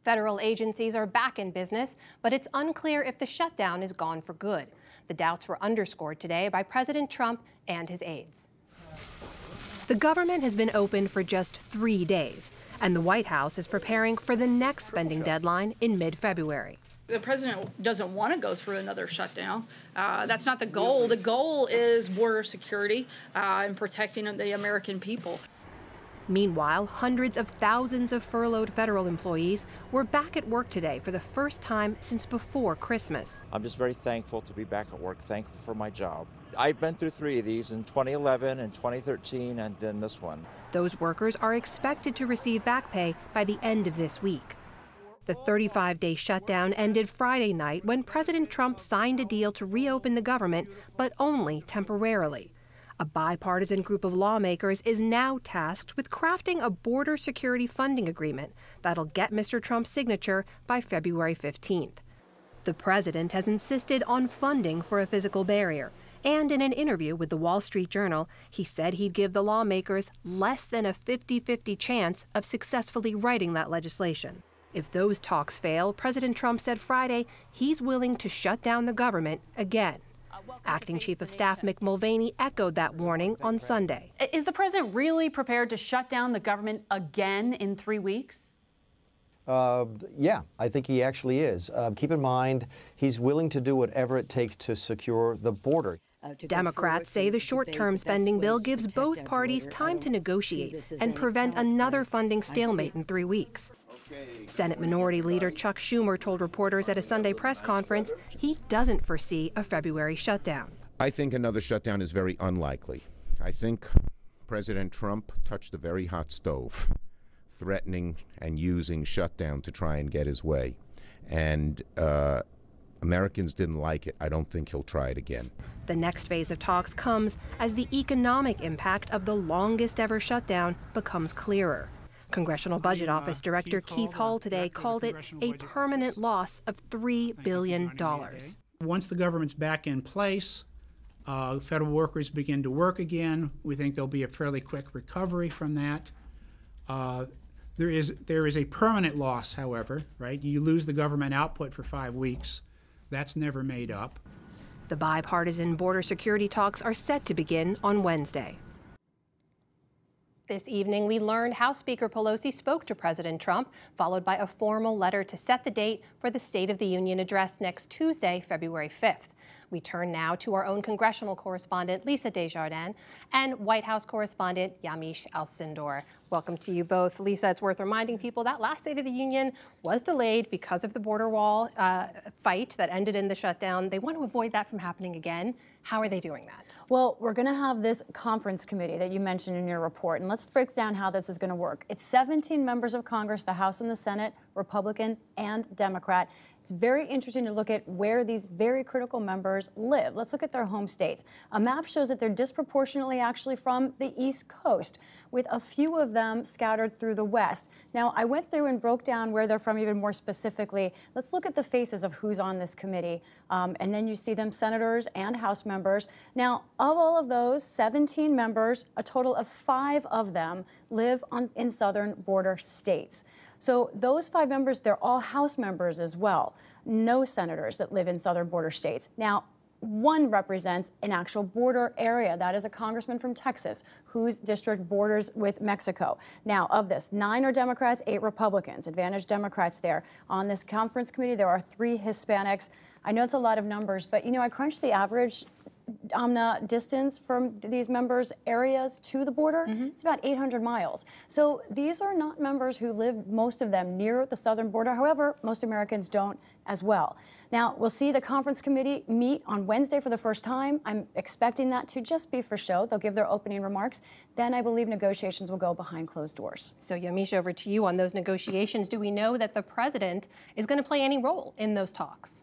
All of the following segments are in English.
Federal agencies are back in business, but it's unclear if the shutdown is gone for good. The doubts were underscored today by President Trump and his aides. The government has been open for just 3 days, and the White House is preparing for the next spending deadline in mid-February. The president doesn't want to go through another shutdown. That's not the goal. The goal is border security and protecting the American people. Meanwhile, hundreds of thousands of furloughed federal employees were back at work today for the first time since before Christmas. I'm just very thankful to be back at work, thankful for my job. I've been through 3 of these, in 2011 and 2013, and then this one. Those workers are expected to receive back pay by the end of this week. The 35-day shutdown ended Friday night when President Trump signed a deal to reopen the government, but only temporarily. A bipartisan group of lawmakers is now tasked with crafting a border security funding agreement that'll get Mr. Trump's signature by February 15th. The president has insisted on funding for a physical barrier, and in an interview with the Wall Street Journal, he said he'd give the lawmakers less than a 50-50 chance of successfully writing that legislation. If those talks fail, President Trump said Friday he's willing to shut down the government again. Acting Chief of Staff Mick Mulvaney echoed that warning on Sunday. Is the president really prepared to shut down the government again in 3 weeks? Yeah, I think he actually is. Keep in mind, he's willing to do whatever it takes to secure the border. Democrats say the short-term spending bill gives both parties time to negotiate and prevent another funding stalemate in 3 weeks. Senate Minority Leader Chuck Schumer told reporters at a Sunday press conference he doesn't foresee a February shutdown. I think another shutdown is very unlikely. I think President Trump touched a very hot stove, threatening and using shutdown to try and get his way. And Americans didn't like it. I don't think he'll try it again. The next phase of talks comes as the economic impact of the longest ever shutdown becomes clearer. Congressional Budget Office Director Keith Hall today called it a permanent loss of $3 billion. Once the government's back in place, federal workers begin to work again. We think there'll be a fairly quick recovery from that. There is a permanent loss, however, right? You lose the government output for 5 weeks. That's never made up. The bipartisan border security talks are set to begin on Wednesday. This evening, we learned House Speaker Pelosi spoke to President Trump, followed by a formal letter to set the date for the State of the Union address next Tuesday, February 5th. We turn now to our own congressional correspondent, Lisa Desjardins, and White House correspondent, Yamiche Alcindor. Welcome to you both. Lisa, it's worth reminding people that last State of the Union was delayed because of the border wall fight that ended in the shutdown. They want to avoid that from happening again. How are they doing that? Well, we're going to have this conference committee that you mentioned in your report, and let's break down how this is going to work. It's 17 members of Congress, the House and the Senate, Republican and Democrat. It's very interesting to look at where these very critical members live. Let's look at their home states. A map shows that they're disproportionately actually from the East Coast, with a few of them scattered through the West. Now, I went through and broke down where they're from even more specifically. Let's look at the faces of who's on this committee. And then you see them senators and House members. Now, of all of those 17 members, a total of 5 of them live in southern border states. So those 5 members, they're all House members as well. No senators that live in southern border states. Now, one represents an actual border area. That is a congressman from Texas whose district borders with Mexico. Now, of this, 9 are Democrats, 8 Republicans, advantage Democrats there. On this conference committee, there are 3 Hispanics. I know it's a lot of numbers, but, you know, I crunched the average distance from these members' areas to the border. It's about 800 miles. So these are not members who live, most of them, near the southern border. However, most Americans don't as well. Now, we'll see the conference committee meet on Wednesday for the first time. I'm expecting that to just be for show. They'll give their opening remarks. Then I believe negotiations will go behind closed doors. So, Yamiche, over to you on those negotiations. Do we know that the president is going to play any role in those talks?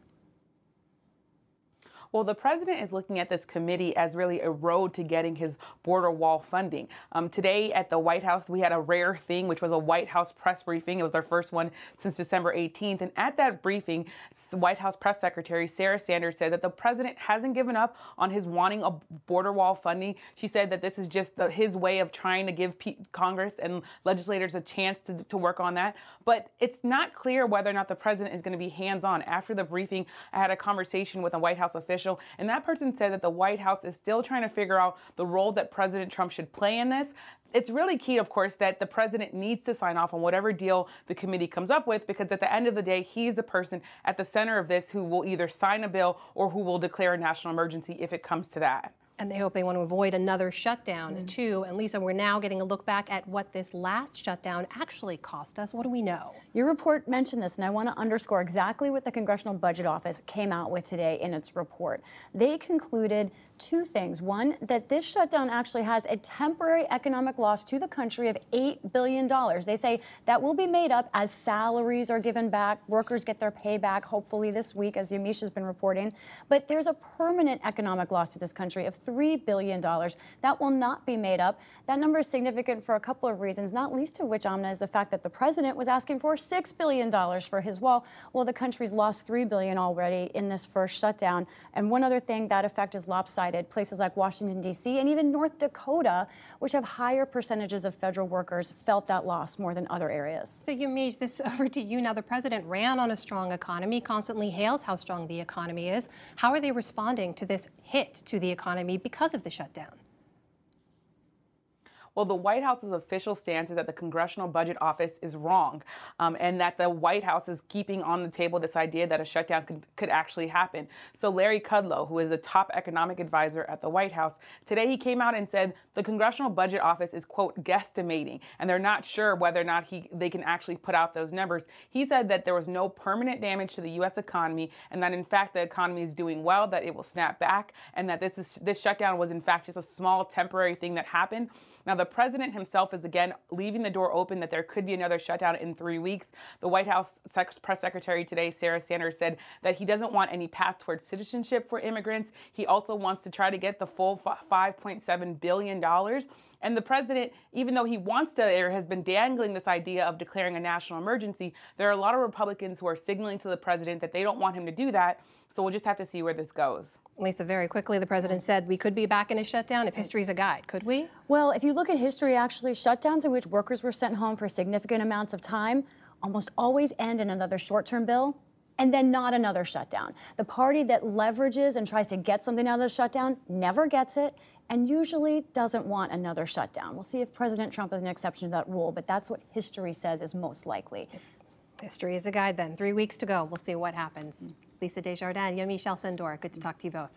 Well, the president is looking at this committee as really a road to getting his border wall funding. Today at the White House, we had a rare thing, which was a White House press briefing. It was their first one since December 18th. And at that briefing, White House press secretary Sarah Sanders said that the president hasn't given up on his wanting a border wall funding. She said that this is just his way of trying to give Congress and legislators a chance to work on that. But it's not clear whether or not the president is going to be hands-on. After the briefing, I had a conversation with a White House official, and that person said that the White House is still trying to figure out the role that President Trump should play in this. It's really key, of course, that the president needs to sign off on whatever deal the committee comes up with, because at the end of the day, he's the person at the center of this who will either sign a bill or who will declare a national emergency if it comes to that. And they hope they want to avoid another shutdown, too. And Lisa, we're now getting a look back at what this last shutdown actually cost us. What do we know? Your report mentioned this, and I want to underscore exactly what the Congressional Budget Office came out with today in its report. They concluded two things. One, that this shutdown actually has a temporary economic loss to the country of $8 billion. They say that will be made up as salaries are given back, workers get their pay back, hopefully this week, as Yamiche has been reporting. But there's a permanent economic loss to this country of $3 billion. That will not be made up. That number is significant for a couple of reasons, not least of which, Amna, is the fact that the president was asking for $6 billion for his wall. Well, the country's lost $3 billion already in this first shutdown. And one other thing, that effect is lopsided. Places like Washington, D.C. and even North Dakota, which have higher percentages of federal workers, felt that loss more than other areas. So, Yamiche, this is over to you now. The president ran on a strong economy, constantly hails how strong the economy is. How are they responding to this hit to the economy because of the shutdown? Well, the White House's official stance is that the Congressional Budget Office is wrong, and that the White House is keeping on the table this idea that a shutdown could actually happen. So Larry Kudlow, who is a top economic advisor at the White House, today he came out and said the Congressional Budget Office is, quote, guesstimating, and they're not sure whether or not they can actually put out those numbers. He said that there was no permanent damage to the U.S. economy, and that in fact the economy is doing well, that it will snap back, and that this shutdown was in fact just a small temporary thing that happened. Now, the president himself is again leaving the door open that there could be another shutdown in 3 weeks. The White House press secretary today, Sarah Sanders, said that he doesn't want any path towards citizenship for immigrants. He also wants to try to get the full $5.7 billion. And the president, even though he wants to, or has been dangling this idea of declaring a national emergency, there are a lot of Republicans who are signaling to the president that they don't want him to do that. So we'll just have to see where this goes. Lisa, very quickly, the president said we could be back in a shutdown if history's a guide. Could we? Well, if you look at history, actually, shutdowns in which workers were sent home for significant amounts of time almost always end in another short-term bill and then not another shutdown. The party that leverages and tries to get something out of the shutdown never gets it and usually doesn't want another shutdown. We'll see if President Trump is an exception to that rule, but that's what history says is most likely. History is a guide then. 3 weeks to go. We'll see what happens. Lisa Desjardins, Yamiche El-Sendor, good to talk to you both.